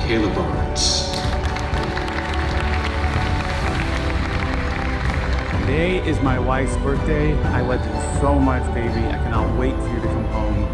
Kayla Barnes. Today is my wife's birthday. I went through so much, baby. I cannot wait for you to come home.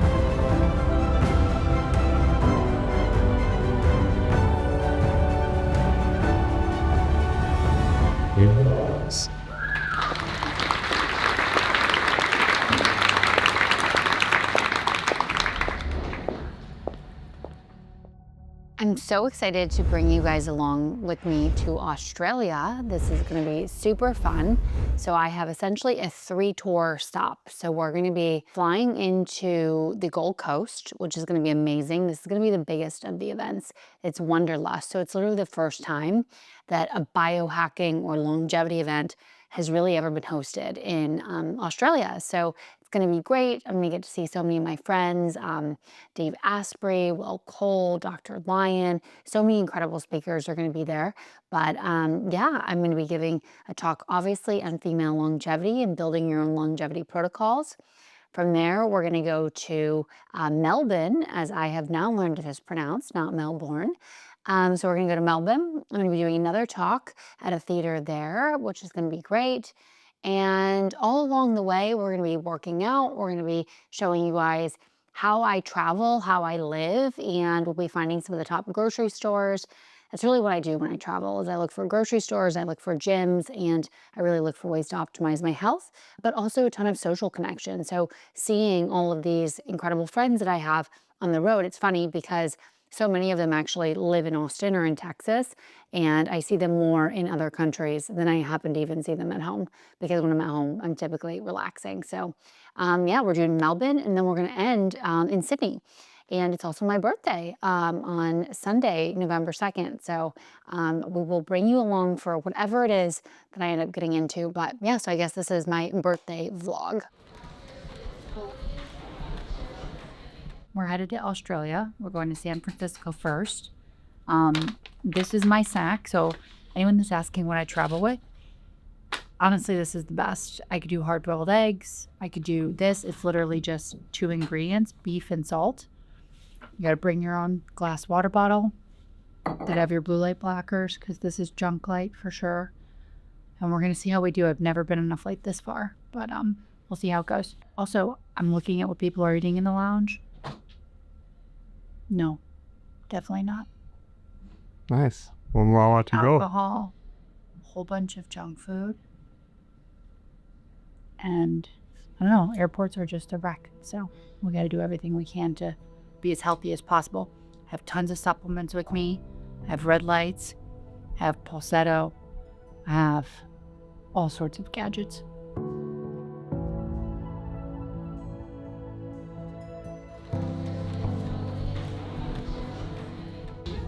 I'm so excited to bring you guys along with me to Australia. This is going to be super fun. So I have essentially a 3-tour stop. So we're going to be flying into the Gold Coast, which is going to be amazing. This is going to be the biggest of the events. It's Wanderlust. So it's literally the first time that a biohacking or longevity event has really ever been hosted in Australia. So it's going to be great. I'm going to get to see so many of my friends, Dave Asprey, Will Cole, Dr. Lyon. So many incredible speakers are going to be there. But yeah, I'm going to be giving a talk, obviously, on female longevity and building your own longevity protocols. From there, we're going to go to Melbourne, as I have now learned it is pronounced, not Melbourne. So we're going to go to Melbourne. I'm going to be doing another talk at a theater there, which is going to be great. And all along the way, we're going to be working out. We're going to be showing you guys how I travel, how I live, and we'll be finding some of the top grocery stores. That's really what I do when I travel, is I look for grocery stores, I look for gyms, and I really look for ways to optimize my health, but also a ton of social connection. So seeing all of these incredible friends that I have on the road, it's funny because so many of them actually live in Austin or in Texas, and I see them more in other countries than I happen to even see them at home, because when I'm at home, I'm typically relaxing. So yeah, we're doing Melbourne, and then we're gonna end in Sydney. And it's also my birthday on Sunday, November 2nd. So we will bring you along for whatever it is that I end up getting into. But yeah, so I guess this is my birthday vlog. We're headed to Australia. We're going to San Francisco first. This is my snack. So anyone that's asking what I travel with, honestly, this is the best. I could do hard-boiled eggs. I could do this. It's literally just 2 ingredients, beef and salt. You gotta bring your own glass water bottle that have your blue light blockers, because this is junk light for sure. And we're gonna see how we do. I've never been on a flight this far, but we'll see how it goes. Also, I'm looking at what people are eating in the lounge. No, definitely not. Nice. Well, I'll let you go. Alcohol, a whole bunch of junk food. And I don't know, airports are just a wreck. So we got to do everything we can to be as healthy as possible. I have tons of supplements with me. I have red lights, I have Pulsetto, I have all sorts of gadgets.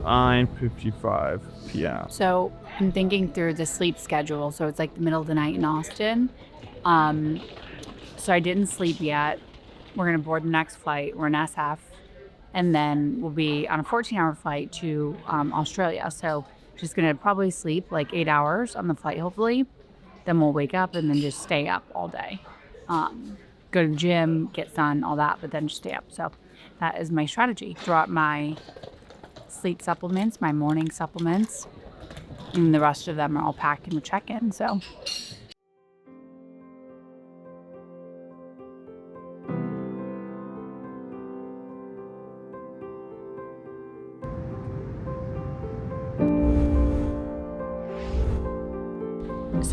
9:55 p.m. So I'm thinking through the sleep schedule. So it's like the middle of the night in Austin. So I didn't sleep yet. We're going to board the next flight. We're in SF. And then we'll be on a 14-hour flight to Australia. So just going to probably sleep like 8 hours on the flight, hopefully. Then we'll wake up and then just stay up all day. Go to the gym, get sun, all that, but then just stay up. So that is my strategy. Throw out my sleep supplements, my morning supplements, and the rest of them are all packed in the check-in. So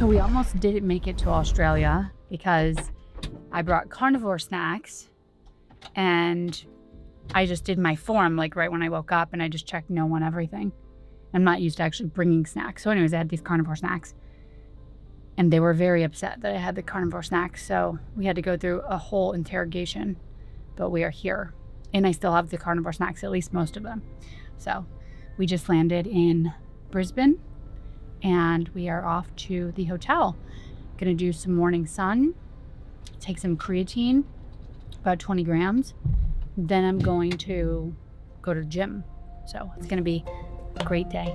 we almost didn't make it to Australia because I brought carnivore snacks, and I just did my form like right when I woke up, and I just checked no on everything. I'm not used to actually bringing snacks. So anyways, I had these carnivore snacks, and they were very upset that I had the carnivore snacks. So we had to go through a whole interrogation, but we are here, and I still have the carnivore snacks, at least most of them. So we just landed in Brisbane, and we are off to the hotel. Gonna do some morning sun, take some creatine, about 20 grams. Then I'm going to go to the gym. So it's gonna be a great day.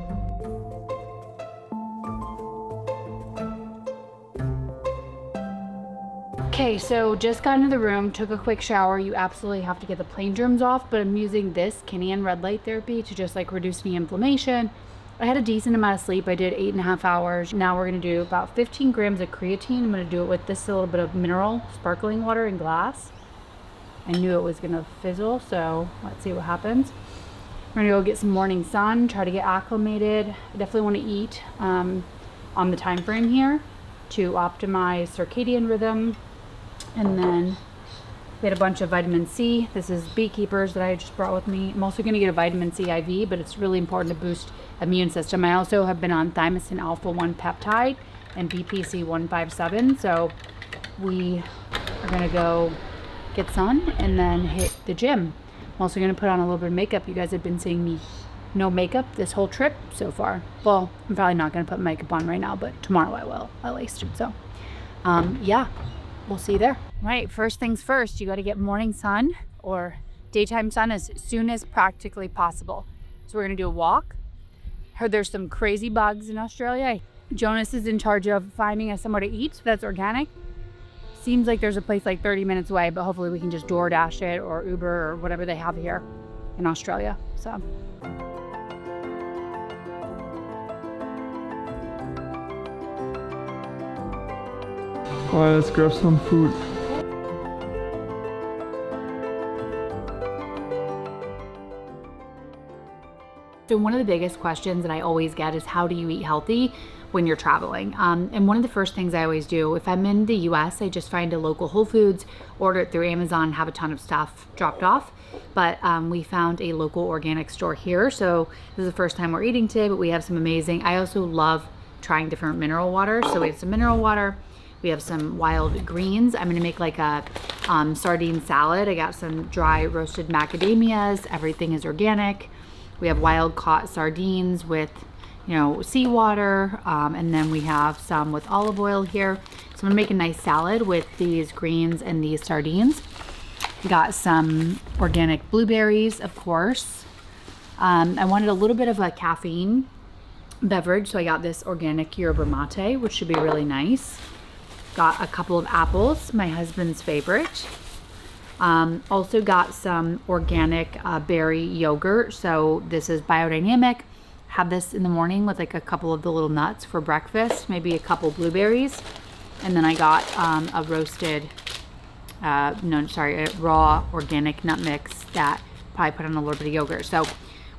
Okay, so just got into the room, took a quick shower. You absolutely have to get the plain germs off, but I'm using this Kinnean red light therapy to just like reduce any inflammation. I had a decent amount of sleep. I did 8.5 hours. Now we're gonna do about 15 grams of creatine. I'm gonna do it with this little bit of mineral sparkling water in glass. I knew it was gonna fizzle, so let's see what happens. We're gonna go get some morning sun, try to get acclimated. I definitely wanna eat on the time frame here to optimize circadian rhythm. And then we had a bunch of vitamin C. This is Beekeepers that I just brought with me. I'm also gonna get a vitamin C IV, but it's really important to boost immune system. I also have been on thymosin alpha 1 peptide and BPC 157. So we are gonna go get sun and then hit the gym. I'm also gonna put on a little bit of makeup. You guys have been seeing me no makeup this whole trip so far. Well, I'm probably not gonna put makeup on right now, but tomorrow I will at least. So yeah, we'll see you there. Right, first things first, you gotta get morning sun or daytime sun as soon as practically possible. So we're gonna do a walk. Heard there's some crazy bugs in Australia. Jonas is in charge of finding us somewhere to eat that's organic. Seems like there's a place like 30 minutes away, but hopefully we can just DoorDash it or Uber or whatever they have here in Australia. So. All right, let's grab some food. So one of the biggest questions that I always get is how do you eat healthy when you're traveling? And one of the first things I always do, if I'm in the US, I just find a local Whole Foods, order it through Amazon, have a ton of stuff dropped off. But we found a local organic store here. So this is the first time we're eating today, but we have some amazing, I also love trying different mineral waters. So we have some mineral water. We have some wild greens. I'm gonna make like a sardine salad. I got some dry roasted macadamias. Everything is organic. We have wild caught sardines with, you know, seawater. And then we have some with olive oil here. So I'm gonna make a nice salad with these greens and these sardines. Got some organic blueberries, of course. I wanted a little bit of a caffeine beverage. So I got this organic yerba mate, which should be really nice. Got a couple of apples, my husband's favorite. Also got some organic berry yogurt. So this is biodynamic. Had this in the morning with like a couple of the little nuts for breakfast, maybe a couple blueberries. And then I got a roasted, a raw organic nut mix that probably put on a little bit of yogurt. So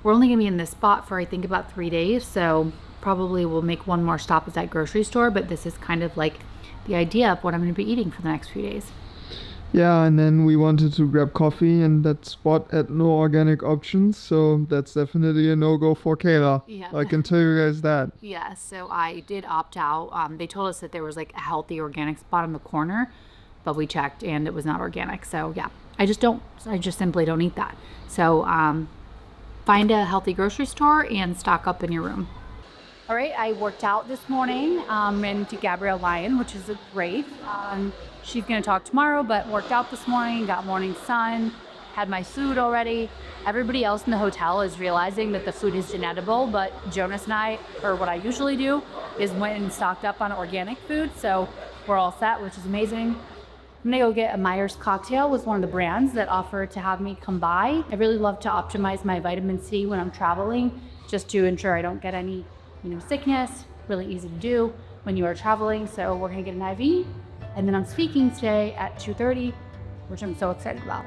we're only gonna be in this spot for I think about 3 days. So probably we'll make one more stop at that grocery store, but this is kind of like the idea of what I'm gonna be eating for the next few days. Yeah, and then we wanted to grab coffee, and that spot had no organic options, so that's definitely a no-go for Kayla. Yeah. I can tell you guys that. Yeah, so I did opt out. They told us that there was like a healthy organic spot on the corner, but we checked and it was not organic. So yeah, I just simply don't eat that. So find a healthy grocery store and stock up in your room. All right, I worked out this morning, ran to Gabrielle Lyon, which is great. She's gonna talk tomorrow, but worked out this morning, got morning sun, had my food already. Everybody else in the hotel is realizing that the food is inedible, but Jonas and I, or what I usually do, is went and stocked up on organic food, so we're all set, which is amazing. I'm gonna go get a Myers cocktail with one of the brands that offered to have me come by. I really love to optimize my vitamin C when I'm traveling, just to ensure I don't get any sickness. Really easy to do when you are traveling. So we're gonna get an IV, and then I'm speaking today at 2:30, which I'm so excited about.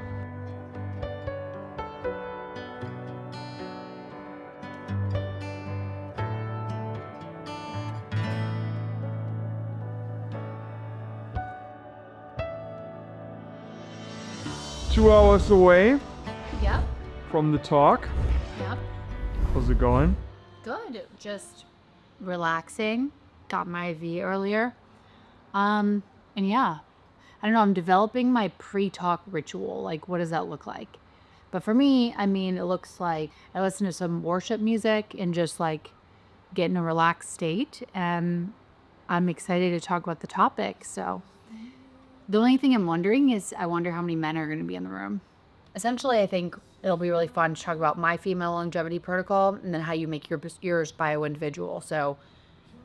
Two hours away Yep. from the talk. Yep. How's it going? Good. Just relaxing. Got my IV earlier. And yeah, I don't know, I'm developing my pre-talk ritual. Like, what does that look like? But for me, I mean, it looks like I listen to some worship music and just like get in a relaxed state. And I'm excited to talk about the topic. So the only thing I'm wondering is I wonder how many men are going to be in the room. Essentially, I think it'll be really fun to talk about my female longevity protocol and then how you make yours bio-individual. So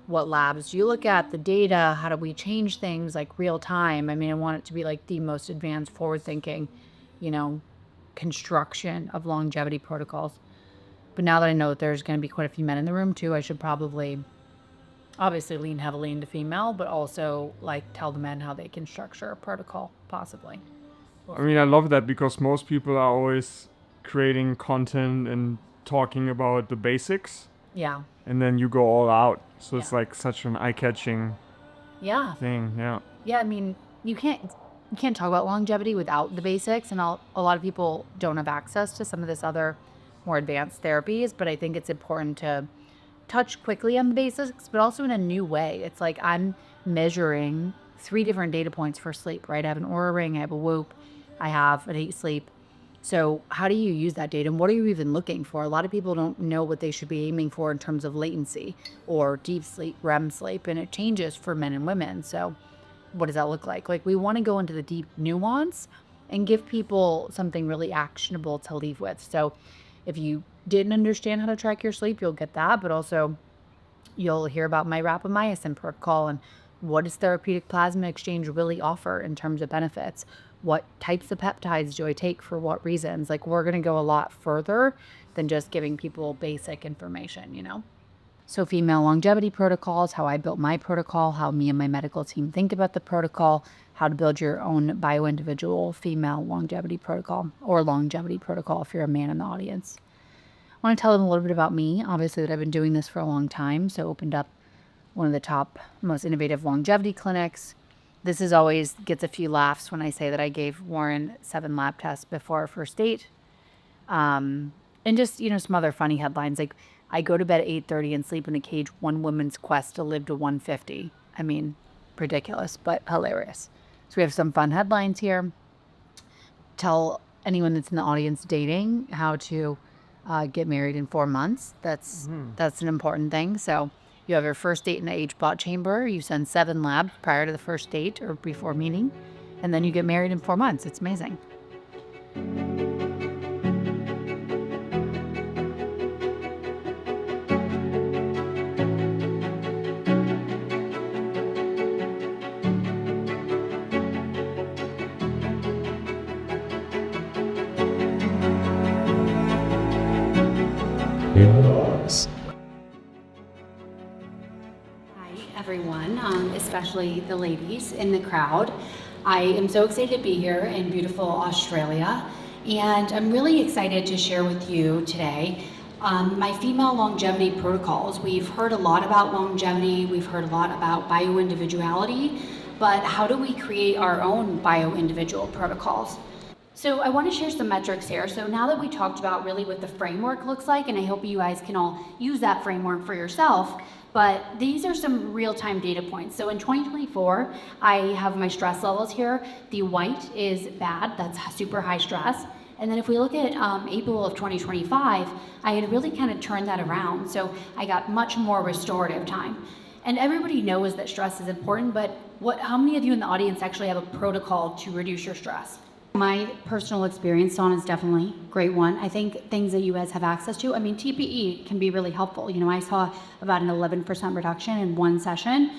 what labs do you look at, the data, how do we change things like real time. I mean, I want it to be like the most advanced, forward thinking, construction of longevity protocols. But now that I know that there's going to be quite a few men in the room too, I should probably obviously lean heavily into female, but also like tell the men how they can structure a protocol, possibly. I mean, I love that because most people are always creating content and talking about the basics. Yeah. And then you go all out. So it's Yeah. like such an eye-catching thing. Yeah. Yeah, I mean, you can't talk about longevity without the basics, and a lot of people don't have access to some of this other more advanced therapies, but I think it's important to touch quickly on the basics, but also in a new way. It's like I'm measuring 3 different data points for sleep, right? I have an Oura ring, I have a Whoop, I have an 8 sleep. So how do you use that data, and what are you even looking for? A lot of people don't know what they should be aiming for in terms of latency or deep sleep, REM sleep, and it changes for men and women. So what does that look like? Like, we want to go into the deep nuance and give people something really actionable to leave with. So if you didn't understand how to track your sleep, you'll get that, but also you'll hear about my rapamycin protocol and what does therapeutic plasma exchange really offer in terms of benefits? What types of peptides do I take for what reasons? Like, we're going to go a lot further than just giving people basic information. So female longevity protocols, how I built my protocol, how me and my medical team think about the protocol, how to build your own bio-individual female longevity protocol, or longevity protocol if you're a man in the audience. I want to tell them a little bit about me. Obviously, that I've been doing this for a long time, so opened up one of the top, most innovative longevity clinics. This is always gets a few laughs when I say that I gave Warren 7 lab tests before our first date. And just, some other funny headlines. Like, I go to bed at 8:30 and sleep in a cage, one woman's quest to live to 150. I mean, ridiculous, but hilarious. So we have some fun headlines here. Tell anyone that's in the audience dating how to get married in 4 months. That's an important thing. So you have your first date in the age-bot chamber. You send 7 labs prior to the first date or before meeting, and then you get married in 4 months. It's amazing. Everyone, especially the ladies in the crowd. I am so excited to be here in beautiful Australia, and I'm really excited to share with you today my female longevity protocols. We've heard a lot about longevity, we've heard a lot about bio-individuality, but how do we create our own bio-individual protocols? So I want to share some metrics here. So now that we talked about really what the framework looks like, and I hope you guys can all use that framework for yourself, but these are some real-time data points. So in 2024, I have my stress levels here. The white is bad, that's super high stress. And then if we look at April of 2025, I had really kind of turned that around. So I got much more restorative time. And everybody knows that stress is important, but how many of you in the audience actually have a protocol to reduce your stress? My personal experience on is definitely a great one. I think things that you guys have access to, I mean, TPE can be really helpful. I saw about an 11% reduction in one session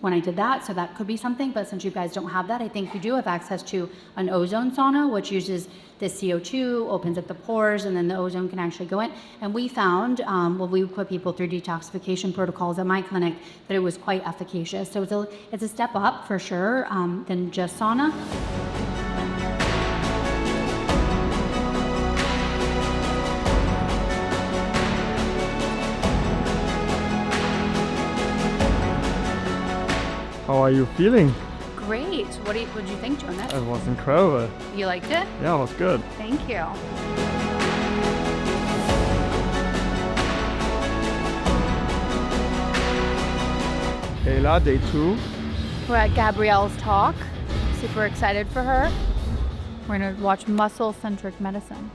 when I did that, so that could be something, but since you guys don't have that, I think you do have access to an ozone sauna, which uses the CO2, opens up the pores, and then the ozone can actually go in. And we found, when we put people through detoxification protocols at my clinic, that it was quite efficacious. So it's a step up for sure than just sauna. How are you feeling? Great. What did you think, Jonas? It was incredible. You liked it? Yeah, it was good. Thank you. Kayla, day 2. We're at Gabrielle's talk. Super excited for her. We're going to watch muscle-centric medicine.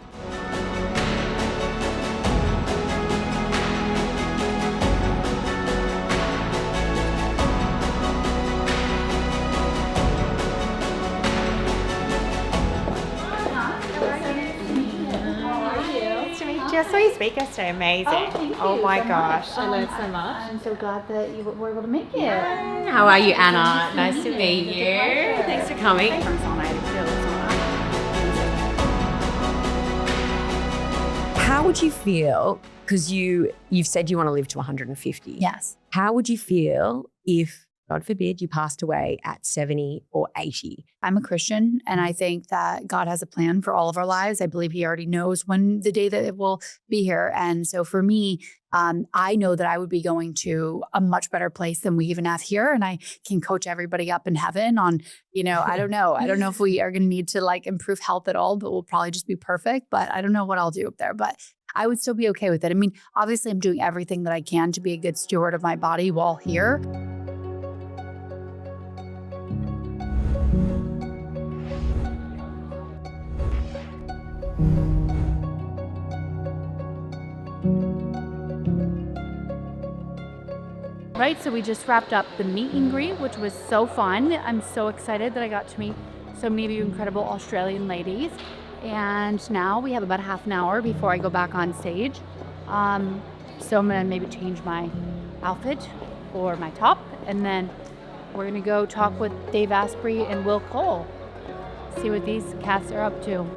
Just so speaker today. Amazing. Oh, thank you Oh my so gosh, much. I learned so much. I'm so glad that you were able to make it. How are you, Anna? Nice to meet you. Thanks for coming. How would you feel, because you've said you want to live to 150. Yes. How would you feel if, God forbid, you passed away at 70 or 80? I'm a Christian, and I think that God has a plan for all of our lives. I believe he already knows when the day that it will be here. And so for me, I know that I would be going to a much better place than we even have here. And I can coach everybody up in heaven on, I don't know. I don't know if we are going to need to like improve health at all, but we'll probably just be perfect. But I don't know what I'll do up there, but I would still be okay with it. I mean, obviously I'm doing everything that I can to be a good steward of my body while here. Right, so we just wrapped up the meet and greet, which was so fun. I'm so excited that I got to meet so many of you incredible Australian ladies. And now we have about half an hour before I go back on stage. So I'm gonna maybe change my outfit or my top, and then we're gonna go talk with Dave Asprey and Will Cole. See what these cats are up to.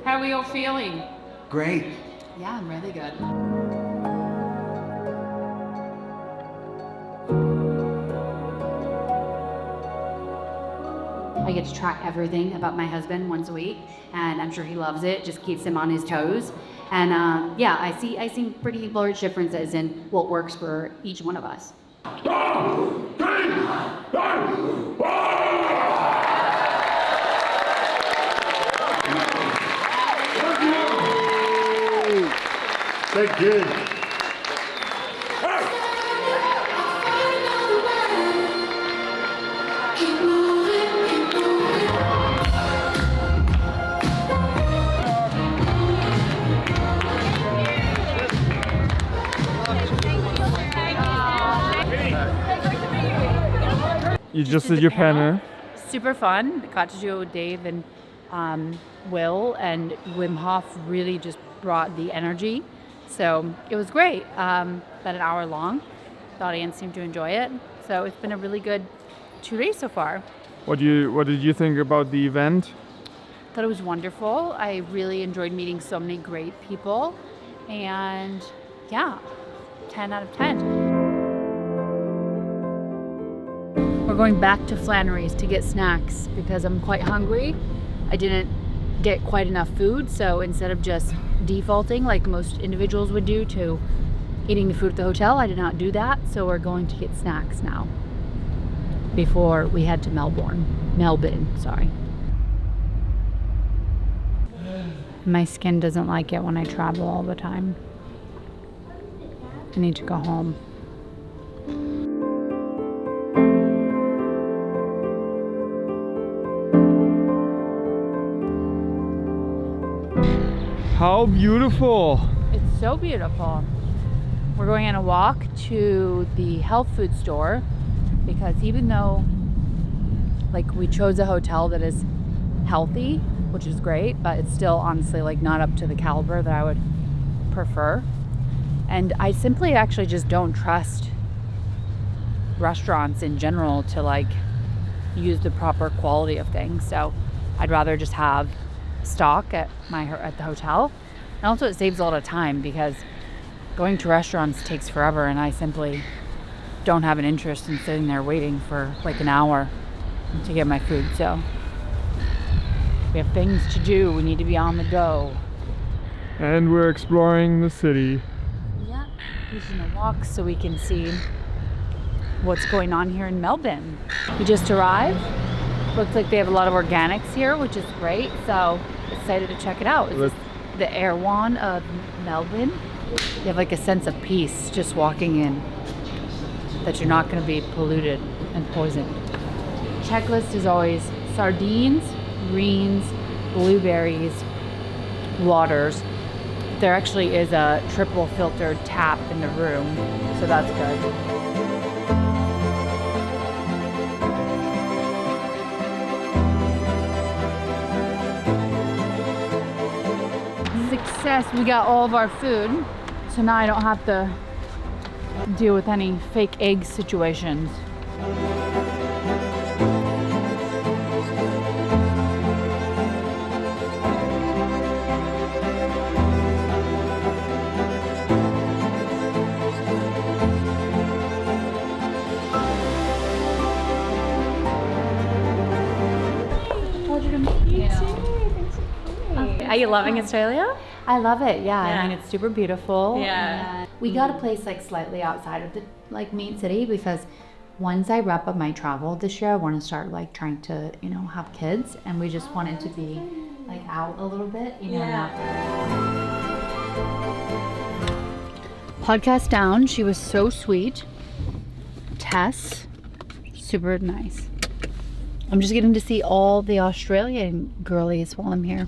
How are you all feeling? Great. Yeah, I'm really good. I get to track everything about my husband once a week, and I'm sure he loves it. Just keeps him on his toes. And yeah, I see pretty large differences in what works for each one of us. Thank you. You just did your panel. Super fun. Got to do it with Dave and Will, and Wim Hof really just brought the energy. So it was great. About an hour long. The audience seemed to enjoy it. So it's been a really good 2 days so far. What did you think about the event? Thought it was wonderful. I really enjoyed meeting so many great people. And yeah, 10 out of 10. We're going back to Flannery's to get snacks because I'm quite hungry. I didn't get quite enough food, so instead of just defaulting like most individuals would do to eating the food at the hotel, I did not do that. So we're going to get snacks now before we head to Melbourne, sorry. My skin doesn't like it when I travel all the time. I need to go home. How beautiful! It's so beautiful. We're going on a walk to the health food store because even though like we chose a hotel that is healthy, which is great, but it's still honestly like not up to the caliber that I would prefer. And I simply actually just don't trust restaurants in general to like use the proper quality of things. So I'd rather just have stock at the hotel. And also it saves a lot of time because going to restaurants takes forever, and I simply don't have an interest in sitting there waiting for like an hour to get my food. So we have things to do. We need to be on the go. And we're exploring the city. Yeah, we're just gonna walk so we can see what's going on here in Melbourne. We just arrived. Looks like they have a lot of organics here, which is great. So excited to check it out. It's the Erewhon of Melbourne. You have like a sense of peace just walking in, that you're not going to be polluted and poisoned. Checklist is always sardines, greens, blueberries, waters. There actually is a triple filtered tap in the room, so that's good. Success, we got all of our food, so now I don't have to deal with any fake egg situations. Are you loving Australia? I love it. Yeah. Yeah. I mean, it's super beautiful. Yeah. And we got a place like slightly outside of the like main city because once I wrap up my travel this year, I want to start like trying to, you know, have kids, and we just wanted to be like out a little bit, you know. Podcast down. She was so sweet. Tess, super nice. I'm just getting to see all the Australian girlies while I'm here.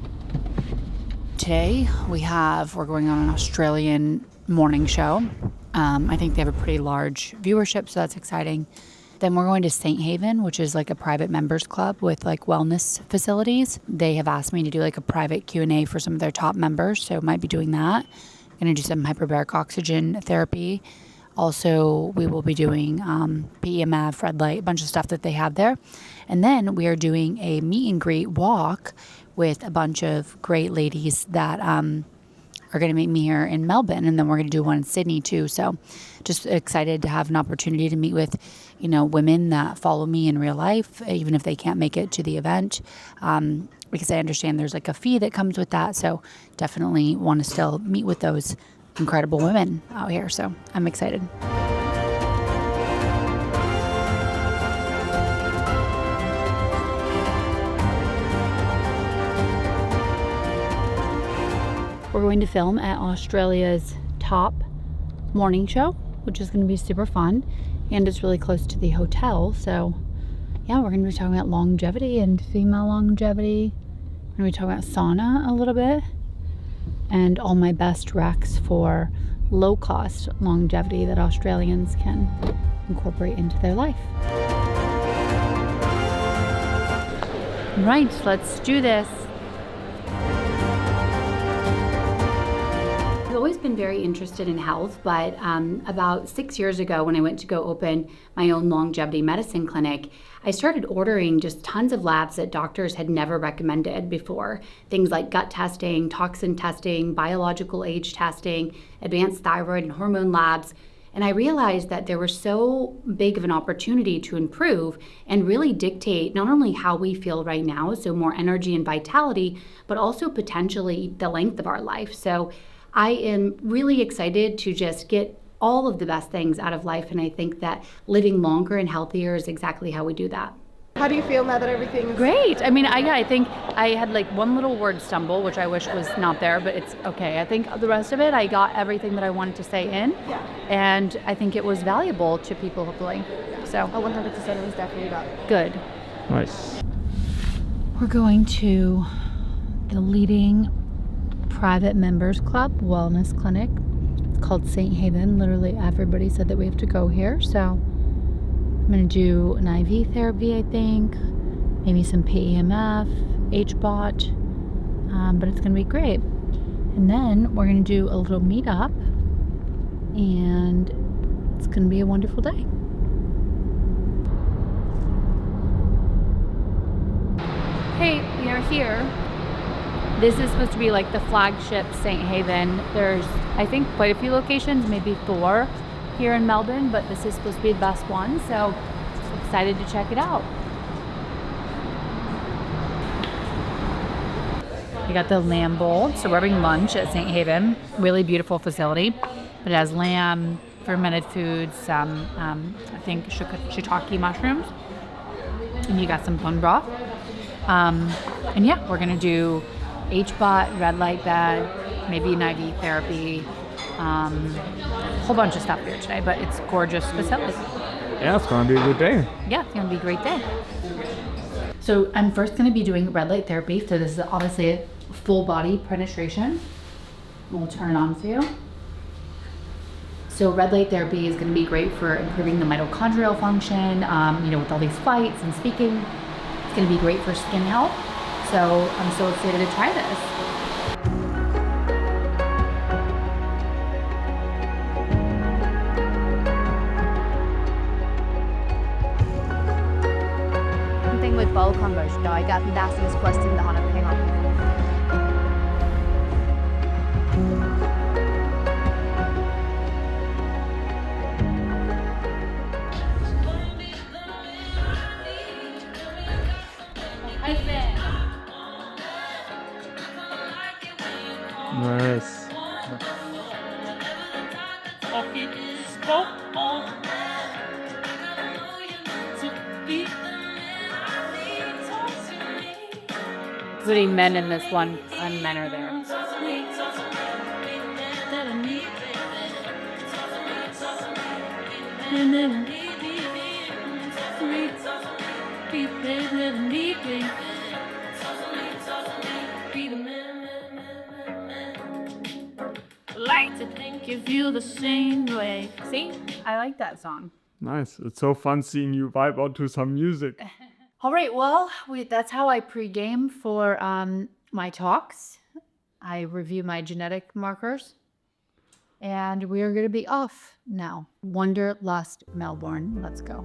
Today we're going on an Australian morning show. I think they have a pretty large viewership, so that's exciting. Then we're going to St. Haven, which is like a private members club with like wellness facilities. They have asked me to do like a private Q&A for some of their top members, so might be doing that. Gonna do some hyperbaric oxygen therapy. Also, we will be doing PEMF, red light, a bunch of stuff that they have there. And then we are doing a meet and greet walk with a bunch of great ladies that are going to meet me here in Melbourne. And then we're going to do one in Sydney too. So just excited to have an opportunity to meet with, you know, women that follow me in real life, even if they can't make it to the event. Because I understand there's like a fee that comes with that. So definitely want to still meet with those incredible women out here. So I'm excited. We're going to film at Australia's top morning show, which is going to be super fun. And it's really close to the hotel. So yeah, we're going to be talking about longevity and female longevity. We're going to be talking about sauna a little bit. And all my best recs for low-cost longevity that Australians can incorporate into their life. Right, let's do this. I've always been very interested in health, but about 6 years ago when I went to go open my own longevity medicine clinic, I started ordering just tons of labs that doctors had never recommended before. Things like gut testing, toxin testing, biological age testing, advanced thyroid and hormone labs. And I realized that there was so big of an opportunity to improve and really dictate not only how we feel right now, so more energy and vitality, but also potentially the length of our life. So I am really excited to just get all of the best things out of life, and I think that living longer and healthier is exactly how we do that. How do you feel now that everything's great? I mean, I think I had like one little word stumble, which I wish was not there, but it's okay. I think the rest of it, I got everything that I wanted to say in, and I think it was valuable to people, hopefully. So, 100% it was definitely that. Good. Nice. We're going to the leading private members club wellness clinic. It's called St. Haven. Literally everybody said that we have to go here. So I'm going to do an IV therapy, I think, maybe some PEMF, HBOT, but it's going to be great. And then we're going to do a little meetup, and it's going to be a wonderful day. Hey, we are here. This is supposed to be like the flagship St. Haven. There's, I think, quite a few locations, maybe 4 here in Melbourne, but this is supposed to be the best one, so excited to check it out. We got the lamb bowl, so we're having lunch at St. Haven. Really beautiful facility, but it has lamb, fermented foods, some, I think, shiitake mushrooms, and you got some bone broth. And yeah, we're gonna do HBOT, red light bed, maybe an IV therapy, a whole bunch of stuff here today, but it's a gorgeous facility. Yeah, it's gonna be a good day. Yeah, it's gonna be a great day. So I'm first gonna be doing red light therapy. So this is obviously a full body penetration. We'll turn it on for you. So red light therapy is going to be great for improving the mitochondrial function, with all these flights and speaking. It's going to be great for skin health. So I'm so excited to try this. Something with bowel conversion. No, I got asked this question on a hang on. Nice. Including men in this one, and men are there. Like to think you feel the same way. See, I like that song. Nice. It's so fun seeing you vibe out to some music. All right, well, that's how I pregame for my talks. I review my genetic markers. And we're going to be off now. Wanderlust, Melbourne. Let's go.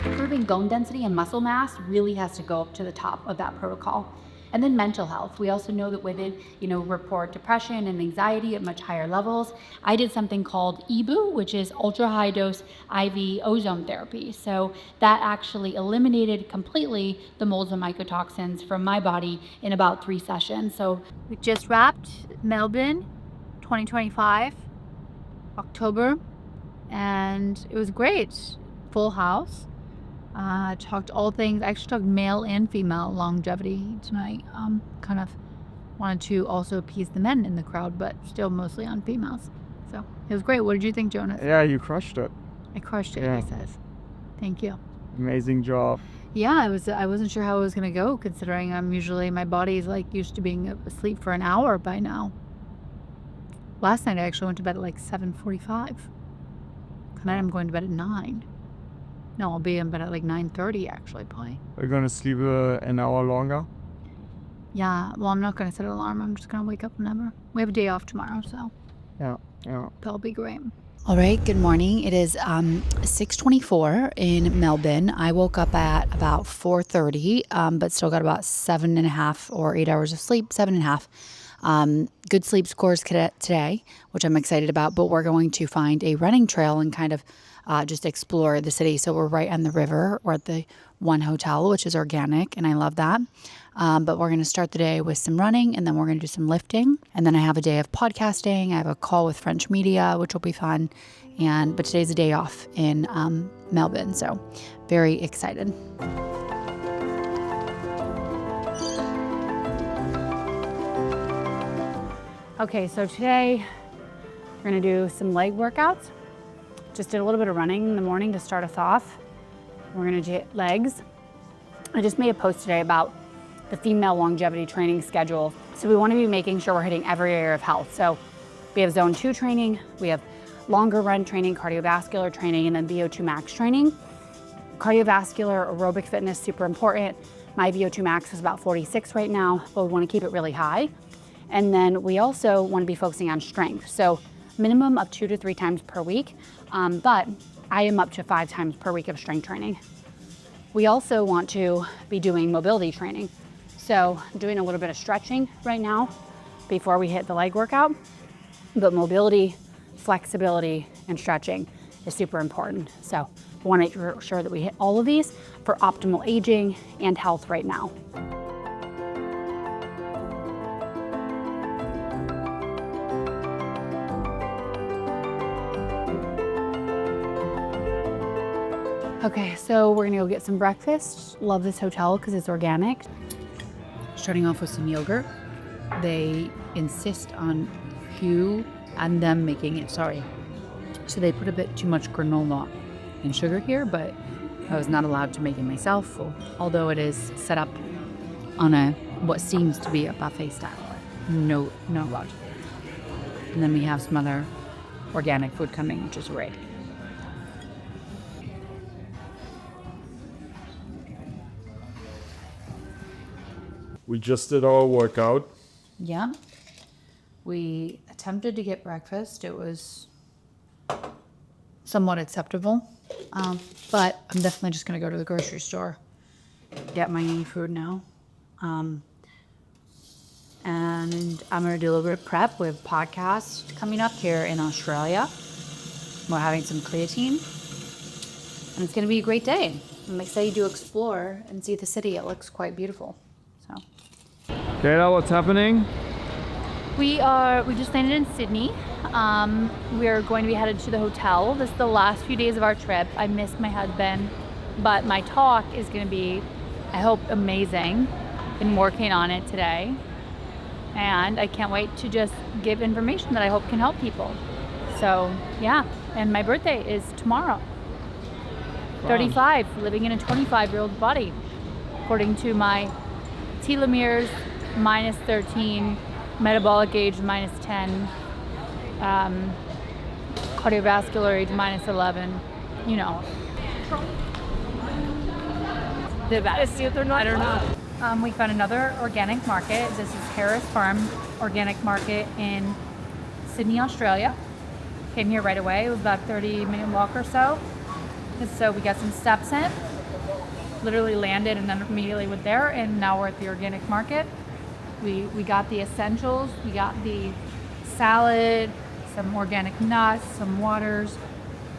Improving bone density and muscle mass really has to go up to the top of that protocol. And then mental health. We also know that women, report depression and anxiety at much higher levels. I did something called EBOO, which is ultra high dose IV ozone therapy. So that actually eliminated completely the molds and mycotoxins from my body in about 3 sessions. So we just wrapped Melbourne 2025, October, and it was great. Full house. Talked all things. I actually talked male and female longevity tonight. Kind of wanted to also appease the men in the crowd, but still mostly on females. So it was great. What did you think, Jonas? Yeah, you crushed it. I crushed it, Yeah. he says. Thank you. Amazing job. Yeah, I wasn't sure how it was gonna go, considering my body's used to being asleep for an hour by now. Last night I actually went to bed at 7:45. Tonight I'm going to bed at 9. No, I'll be in bed at 9:30 actually, probably. We're gonna sleep an hour longer. Yeah, well, I'm not going to set an alarm. I'm just going to wake up whenever. We have a day off tomorrow, so Yeah. that'll be great. All right, good morning. It is 6:24 in Melbourne. I woke up at about 4:30, but still got about 7.5 or 8 hours of sleep, 7.5. Good sleep scores today, which I'm excited about, but we're going to find a running trail and kind of just explore the city. So we're right on the river. We're at the one hotel, which is organic, and I love that. But we're going to start the day with some running, and then we're going to do some lifting. And then I have a day of podcasting. I have a call with French media, which will be fun. But today's a day off in Melbourne, so very excited. Okay, so today we're going to do some leg workouts. Just did a little bit of running in the morning to start us off. We're going to do legs. I just made a post today about the female longevity training schedule. So we want to be making sure we're hitting every area of health. So we have zone 2 training, we have longer run training, cardiovascular training, and then VO2 max training. Cardiovascular aerobic fitness, super important. My VO2 max is about 46 right now, but we want to keep it really high. And then we also want to be focusing on strength. So minimum of 2 to 3 times per week, but I am up to 5 times per week of strength training. We also want to be doing mobility training. So I'm doing a little bit of stretching right now before we hit the leg workout, but mobility, flexibility, and stretching is super important. So we want to make sure that we hit all of these for optimal aging and health right now. Okay, so we're gonna go get some breakfast. Love this hotel because it's organic. Starting off with some yogurt. They insist on you and them making it, So they put a bit too much granola and sugar here, but I was not allowed to make it myself, although it is set up on what seems to be a buffet style. No allowed. And then we have some other organic food coming, which is great. We just did our workout. Yeah. We attempted to get breakfast. It was somewhat acceptable. But I'm definitely just going to go to the grocery store, get my food now. And I'm going to do a little bit of prep. We have a podcast coming up here in Australia. We're having some creatine. And it's going to be a great day. I'm excited to explore and see the city. It looks quite beautiful. So. Kayla, what's happening? We just landed in Sydney. We are going to be headed to the hotel. This is the last few days of our trip. I missed my husband, but my talk is going to be, I hope, amazing. Been working on it today. And I can't wait to just give information that I hope can help people. So, yeah. And my birthday is tomorrow. Wow. 35, living in a 25-year-old body, according to my telomeres, minus 13, metabolic age, minus 10, cardiovascular age, minus 11, you know. The best. I don't know. We found another organic market. This is Harris Farm Organic Market in Sydney, Australia. Came here right away. It was about a 30-minute walk or so. And so we got some steps in. Literally landed and then immediately went there, and now we're at the organic market. We got the essentials. We got the salad, some organic nuts, some waters,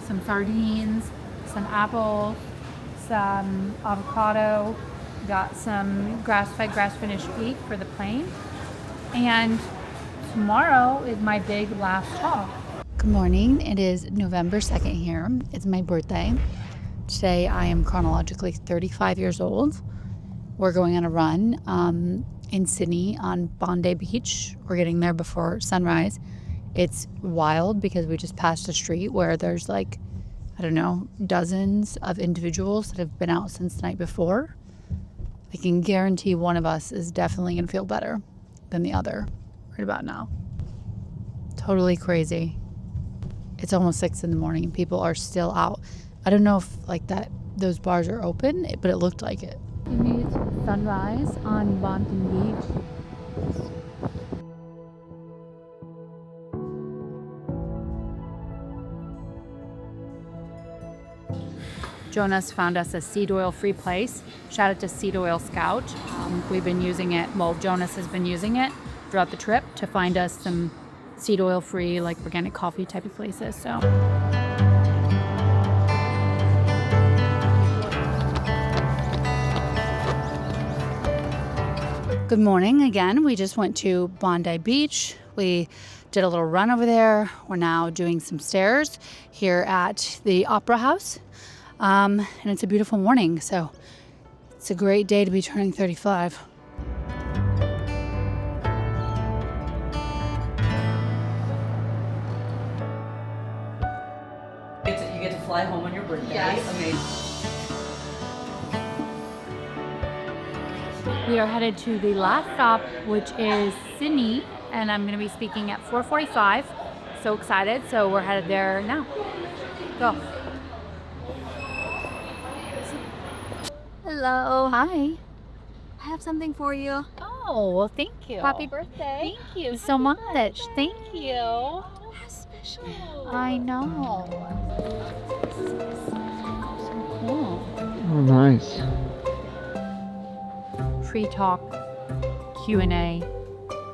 some sardines, some apples, some avocado. Got some grass-fed, grass-finished beef for the plane. And tomorrow is my big last talk. Good morning. It is November 2nd here. It's my birthday. Today I am chronologically 35 years old. We're going on a run in Sydney on Bondi Beach. We're getting there before sunrise. It's wild because we just passed a street where there's like, I don't know, dozens of individuals that have been out since the night before. I can guarantee one of us is definitely going to feel better than the other right about now. Totally crazy. It's almost 6 a.m. and people are still out. I don't know if like that those bars are open, but it looked like it. We made sunrise on Bondi Beach. Jonas found us a seed oil free place. Shout out to Seed Oil Scout. We've been using it, well, Jonas has been using it throughout the trip to find us some seed oil free, like organic coffee type of places. So. Good morning again. We just went to Bondi Beach. We did a little run over there. We're now doing some stairs here at the Opera House. And it's a beautiful morning, so it's a great day to be turning 35. You get to fly home on your birthday. Yes. Amazing. We are headed to the last stop, which is Sydney, and I'm going to be speaking at 4:45. So excited, so we're headed there now. Go. Hello. Hi. I have something for you. Oh, well, thank you. Happy birthday. Thank you so much. Thank you. How special. I know. So cool. Oh, nice. Free talk, Q&A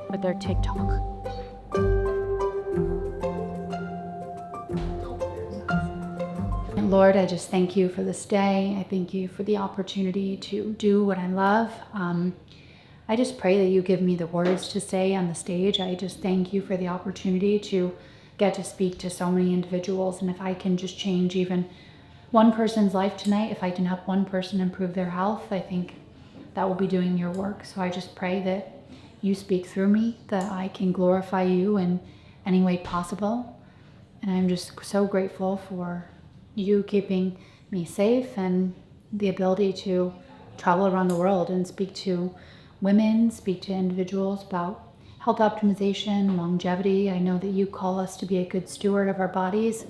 with their TikTok. Lord, I just thank you for this day. I thank you for the opportunity to do what I love. I just pray that you give me the words to say on the stage. I just thank you for the opportunity to get to speak to so many individuals. And if I can just change even one person's life tonight, if I can help one person improve their health, I think that will be doing your work. So I just pray that you speak through me, that I can glorify you in any way possible. And I'm just so grateful for you keeping me safe and the ability to travel around the world and speak to women, speak to individuals about health optimization, longevity. I know that you call us to be a good steward of our bodies.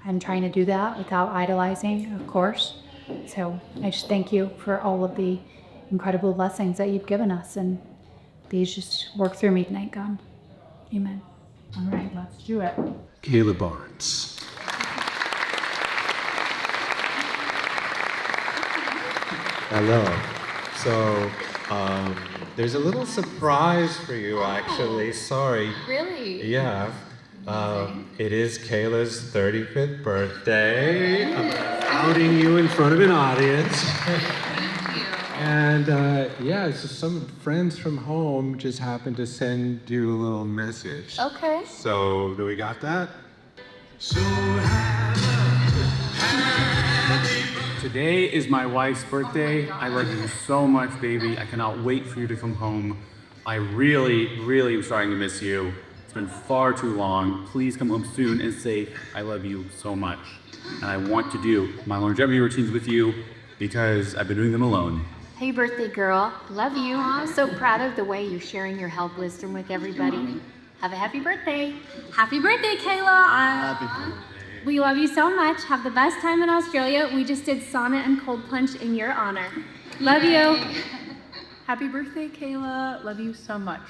I'm trying to do that without idolizing, of course. So I just thank you for all of the incredible blessings that you've given us, and please just work through me tonight, God. Amen. All right, let's do it. Kayla Barnes. Hello. So, there's a little surprise for you, actually. Sorry. Really? Yeah. It is Kayla's 35th birthday. I'm outing you in front of an audience. And yeah, so some friends from home just happened to send you a little message. Okay. So, do we got that? Today is my wife's birthday. I love you so much, baby. I cannot wait for you to come home. I really, really am starting to miss you. It's been far too long. Please come home soon and say I love you so much. And I want to do my longevity routines with you because I've been doing them alone. Hey, birthday girl. Love you. I'm so proud of the way you're sharing your health wisdom with everybody. Have a happy birthday. Happy birthday, Kayla. Happy birthday. We love you so much. Have the best time in Australia. We just did sauna and cold plunge in your honor. Love you. Happy birthday, Kayla. Love you so much.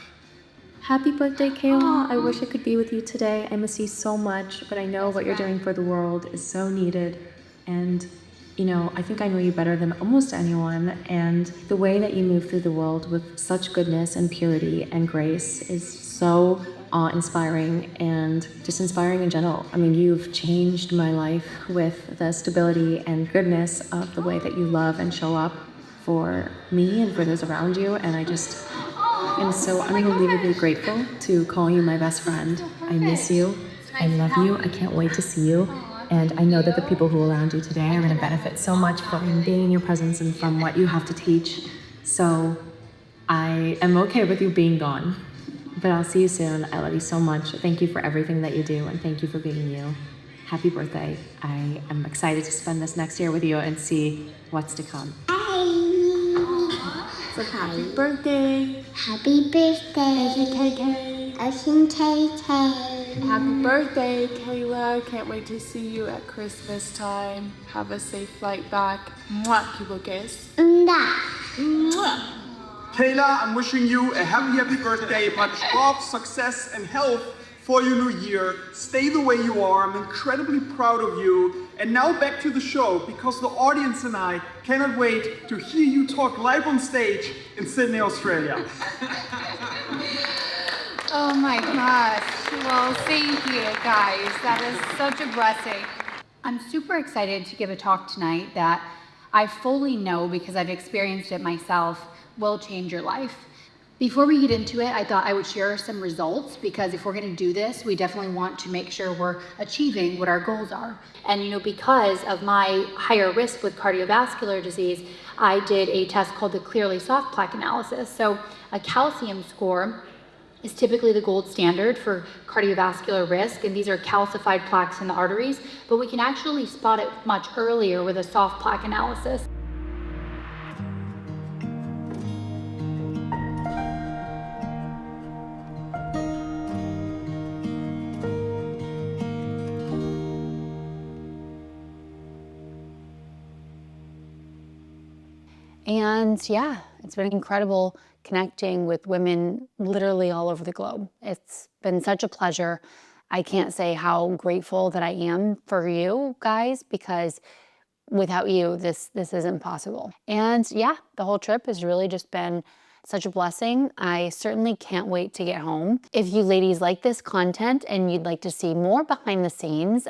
Happy birthday, Kayla. I wish I could be with you today. I miss you so much, but I know what you're doing for the world is so needed. And, you know, I think I know you better than almost anyone. And the way that you move through the world with such goodness and purity and grace is so awe-inspiring and just inspiring in general. I mean, you've changed my life with the stability and goodness of the way that you love and show up for me and for those around you. And I just am so unbelievably grateful to call you my best friend. I miss you. I love you. I can't wait to see you. And I know that the people who are around you today are going to benefit so much from being in your presence and from what you have to teach. So I am okay with you being gone. But I'll see you soon. I love you so much. Thank you for everything that you do, and thank you for being you. Happy birthday. I am excited to spend this next year with you and see what's to come. So happy birthday. Happy birthday. Happy birthday, Kayla. Can't wait to see you at Christmas time. Have a safe flight back. Mwah, kibuques. Mwah. Kayla, I'm wishing you a happy birthday, much love, success, and health for your new year. Stay the way you are. I'm incredibly proud of you. And now back to the show, because the audience and I cannot wait to hear you talk live on stage in Sydney, Australia. Oh my gosh. Well, thank you guys. That is such a blessing. I'm super excited to give a talk tonight that I fully know, because I've experienced it myself, will change your life. Before we get into it, I thought I would share some results, because if we're going to do this, we definitely want to make sure we're achieving what our goals are. And you know, because of my higher risk with cardiovascular disease, I did a test called the Clearly Soft Plaque Analysis. So a calcium score is typically the gold standard for cardiovascular risk, and these are calcified plaques in the arteries, but we can actually spot it much earlier with a soft plaque analysis. And yeah, it's been incredible connecting with women literally all over the globe. It's been such a pleasure. I can't say how grateful that I am for you guys, because without you, this isn't possible. And yeah, the whole trip has really just been such a blessing. I certainly can't wait to get home. If you ladies like this content and you'd like to see more behind the scenes,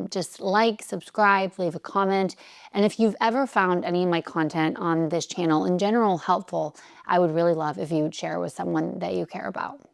just like, subscribe, leave a comment. And if you've ever found any of my content on this channel in general helpful, I would really love if you would share with someone that you care about.